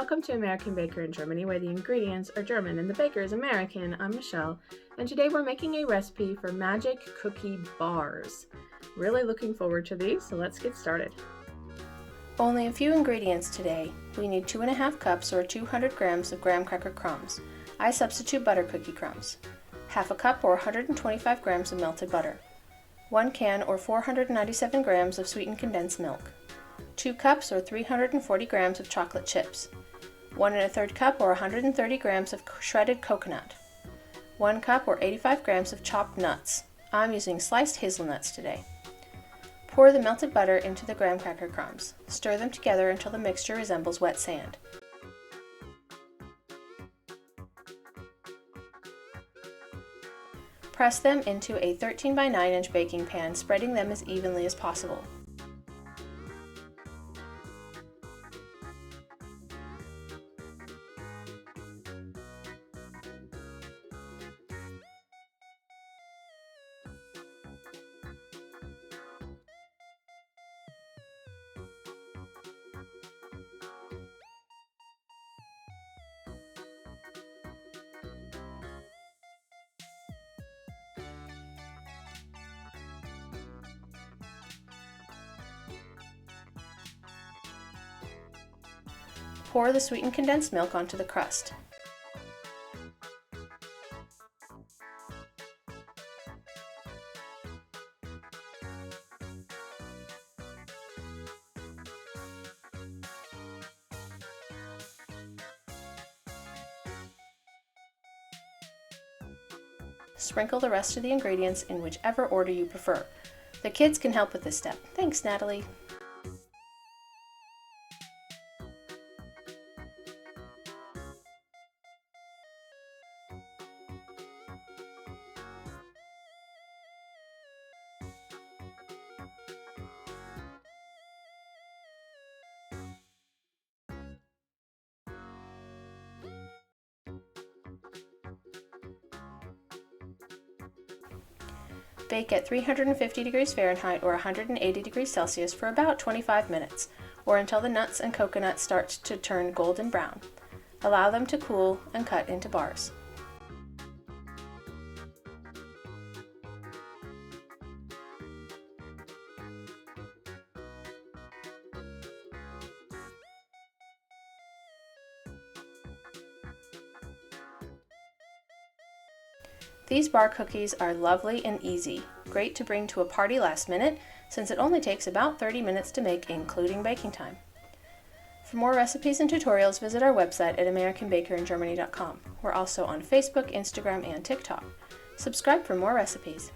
Welcome to American Baker in Germany, where the ingredients are German and the baker is American. I'm Michelle, and today we're making a recipe for magic cookie bars. Really looking forward to these, so let's get started. Only a few ingredients today. We need 2.5 cups or 200 grams of graham cracker crumbs. I substitute butter cookie crumbs. Half a cup or 125 grams of melted butter. 1 can or 497 grams of sweetened condensed milk. 2 cups or 340 grams of chocolate chips. 1 1/3 cup or 130 grams of shredded coconut. 1 cup or 85 grams of chopped nuts. I'm using sliced hazelnuts today. Pour the melted butter into the graham cracker crumbs. Stir them together until the mixture resembles wet sand. Press them into a 13 by 9 inch baking pan, spreading them as evenly as possible. Pour the sweetened condensed milk onto the crust. Sprinkle the rest of the ingredients in whichever order you prefer. The kids can help with this step. Thanks, Natalie. Bake at 350 degrees Fahrenheit or 180 degrees Celsius for about 25 minutes, or until the nuts and coconut start to turn golden brown. Allow them to cool and cut into bars. These bar cookies are lovely and easy, great to bring to a party last minute since it only takes about 30 minutes to make, including baking time. For more recipes and tutorials, visit our website at AmericanBakerInGermany.com. We're also on Facebook, Instagram, and TikTok. Subscribe for more recipes.